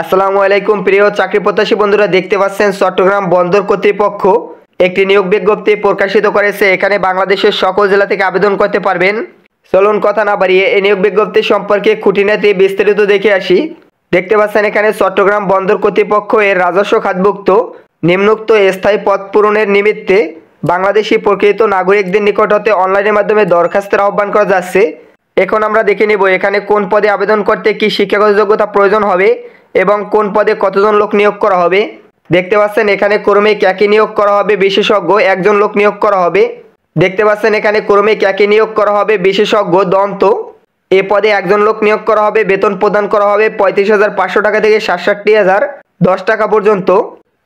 আসসালামু আলাইকুম প্রিয় চাকরি প্রত্যাশী বন্ধুরা, দেখতে পাচ্ছেন চট্টগ্রাম বন্দর কর্তৃপক্ষ একটি নিয়োগ বিজ্ঞপ্তি প্রকাশিত করেছে। এখানে বাংলাদেশের সকল জেলা থেকে আবেদন করতে পারবেন। চলুন কথা না বাড়িয়ে এই নিয়োগ বিজ্ঞপ্তি সম্পর্কে খুঁটিনাটি বিস্তারিত দেখে আসি। দেখতে পাচ্ছেন এখানে চট্টগ্রাম বন্দর কর্তৃপক্ষ এর রাজস্ব খাতভুক্ত নিম্নোক্ত স্থায়ী পদ পূরণের নিমিত্তে বাংলাদেশি প্রকৃত নাগরিকদের নিকট হতে অনলাইনের মাধ্যমে দরখাস্তের আহ্বান করা যাচ্ছে। এখন আমরা দেখে নেব এখানে কোন পদে আবেদন করতে কি শিক্ষাগত যোগ্যতা প্রয়োজন হবে এবং কোন পদে কতজন লোক নিয়োগ করা হবে। দেখতে পাচ্ছেন এখানে ক্রমিক একই নিয়োগ করা হবে, বিশেষজ্ঞ একজন লোক নিয়োগ করা হবে। দেখতে পাচ্ছেন এখানে ক্রমিক একই নিয়োগ করা হবে, বিশেষজ্ঞ দন্ত এ পদে একজন লোক নিয়োগ করা হবে। বেতন প্রদান করা হবে 35,500 টাকা থেকে 67,010 টাকা পর্যন্ত।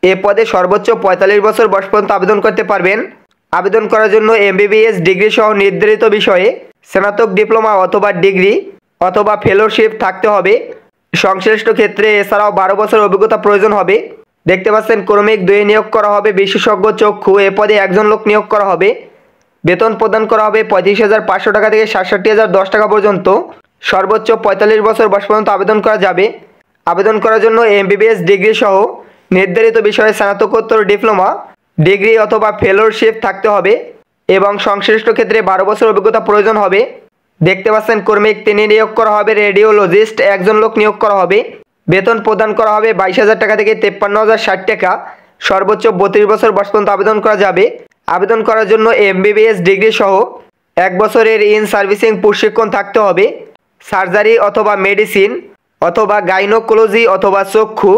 এ পদে সর্বোচ্চ 45 বছর বয়স পর্যন্ত আবেদন করতে পারবেন। আবেদন করার জন্য MBBS ডিগ্রি সহ নির্ধারিত বিষয়ে স্নাতক ডিপ্লোমা অথবা ডিগ্রি অথবা ফেলোশিপ থাকতে হবে সংশ্লিষ্ট ক্ষেত্রে। এছাড়াও 12 বছর অভিজ্ঞতা প্রয়োজন হবে। দেখতে পাচ্ছেন ক্রমিক 2 নিয়োগ করা হবে, বিশেষজ্ঞ চক্ষু এ পদে একজন লোক নিয়োগ করা হবে। বেতন প্রদান করা হবে 35,500 টাকা থেকে 67,010 টাকা পর্যন্ত। সর্বোচ্চ 45 বছর বয়স পর্যন্ত আবেদন করা যাবে। আবেদন করার জন্য MBBS ডিগ্রি সহ নির্ধারিত বিষয়ে স্নাতকোত্তর ডিপ্লোমা ডিগ্রি অথবা ফেলোশিপ থাকতে হবে এবং সংশ্লিষ্ট ক্ষেত্রে 12 বছর অভিজ্ঞতা প্রয়োজন হবে। দেখতে পাচ্ছেন ক্রমিক 3 নিয়োগ করা হবে, রেডিওলজিস্ট একজন লোক নিয়োগ করা হবে। বেতন প্রদান করা হবে 22,000 টাকা থেকে 53,060 টাকা। সর্বোচ্চ 32 বছর বয়স পর্যন্ত আবেদন করা যাবে। আবেদন করার জন্য MBBS ডিগ্রি সহ 1 বছরের ইন সার্ভিসিং প্রশিক্ষণ থাকতে হবে। সার্জারি অথবা মেডিসিন অথবা গাইনোকোলজি অথবা চক্ষু,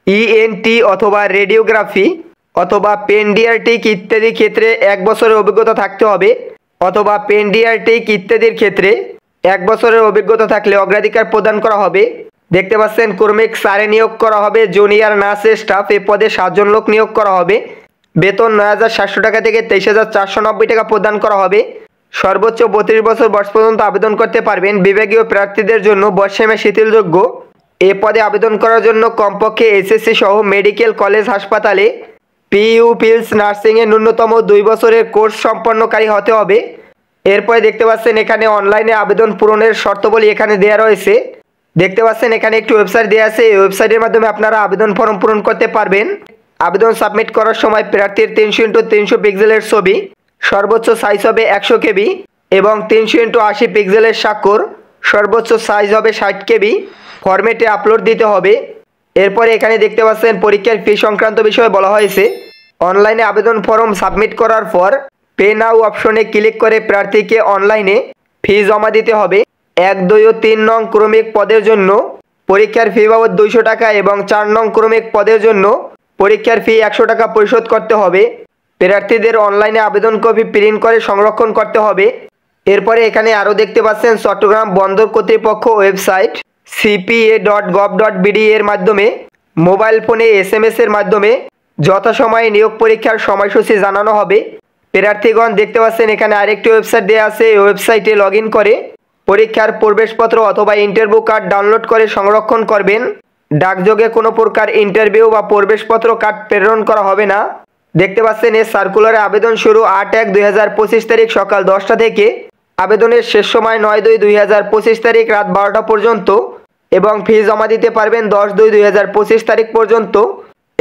ENT অথবা রেডিওগ্রাফি অথবা পেনডিয়াট্রিক ইত্যাদি ক্ষেত্রে 1 বছরের অভিজ্ঞতা থাকতে হবে অথবা পেনডিয়াট্রিক ইত্যাদির ক্ষেত্রে 1 বছরের অভিজ্ঞতা থাকলে অগ্রাধিকার প্রদান করা হবে। দেখতে পাচ্ছেন ক্রমিক 4 নিয়োগ করা হবে, জুনিয়র নার্স স্টাফ এ পদে 7 জন লোক নিয়োগ করা হবে। বেতন 9,700 টাকা থেকে 23,490 টাকা প্রদান করা হবে। সর্বোচ্চ 32 বছর বয়স পর্যন্ত আবেদন করতে পারবেন। বিভাগীয় প্রার্থীদের জন্য বয়সসীমা শিথিলযোগ্য। এ পদে আবেদন করার জন্য কমপক্ষে SSC সহ মেডিকেল কলেজ হাসপাতালে PU পিলস নার্সিংয়ে ন্যূনতম 2 বছরের কোর্স সম্পন্নকারী হতে হবে। এরপরে দেখতে পাচ্ছেন এখানে অনলাইনে আবেদন পূরণের শর্তাবলী এখানে দেওয়া রয়েছে। দেখতে পাচ্ছেন এখানে একটি ওয়েবসাইট দেওয়া আছে। এই ওয়েবসাইটের মাধ্যমে আপনারা আবেদন ফর্ম পূরণ করতে পারবেন। আবেদন সাবমিট করার সময় প্রার্থীর 300x300 পিক্সেলের ছবি, সর্বোচ্চ সাইজ হবে 100 KB এবং 300x80 পিক্সেলের স্বাক্ষর, সর্বোচ্চ সাইজ হবে 60 KB ফরম্যাটে আপলোড দিতে হবে। এরপরে এখানে দেখতে পাচ্ছেন পরীক্ষার ফি সংক্রান্ত বিষয়ে বলা হয়েছে। অনলাইনে আবেদন ফর্ম সাবমিট করার পর পে নাও অপশনে ক্লিক করে প্রার্থীকে অনলাইনে ফি জমা দিতে হবে। 1, 2 ও 3 নং ক্রমিক পদের জন্য পরীক্ষার ফি বাবদ 200 টাকা এবং 4 নং ক্রমিক পদের জন্য পরীক্ষার ফি 100 টাকা পরিশোধ করতে হবে। প্রার্থীদের অনলাইনে আবেদন কপি প্রিন্ট করে সংরক্ষণ করতে হবে। এরপরে এখানে আরও দেখতে পাচ্ছেন চট্টগ্রাম বন্দর কর্তৃপক্ষ ওয়েবসাইট cpa.gov.bd এর মাধ্যমে মোবাইল ফোনে SMS এর মাধ্যমে যথাসময়ে নিয়োগ পরীক্ষার সময়সূচি জানানো হবে। প্রার্থীগণ দেখতে পাচ্ছেন এখানে আরেকটি ওয়েবসাইট দেওয়া আছে। এই ওয়েবসাইটে লগ ইন করে পরীক্ষার প্রবেশপত্র অথবা ইন্টারভিউ কার্ড ডাউনলোড করে সংরক্ষণ করবেন। ডাকযোগে কোনো প্রকার ইন্টারভিউ বা প্রবেশপত্র কার্ড প্রেরণ করা হবে না। দেখতে পাচ্ছেন এই সার্কুলারে আবেদন শুরু 8/1/2025 তারিখ সকাল 10টা থেকে। আবেদনের শেষ সময় 9/2/2025 তারিখ রাত 12টা পর্যন্ত এবং ফি জমা দিতে পারবেন 10/2/2025 তারিখ পর্যন্ত।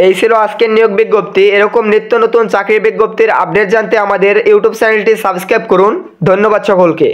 এই ছিল আজকের নিয়োগ বিজ্ঞপ্তি। এরকম নিত্য নতুন চাকরির বিজ্ঞপ্তির আপডেট জানতে আমাদের ইউটিউব চ্যানেলটি সাবস্ক্রাইব করুন। ধন্যবাদ সকলকে।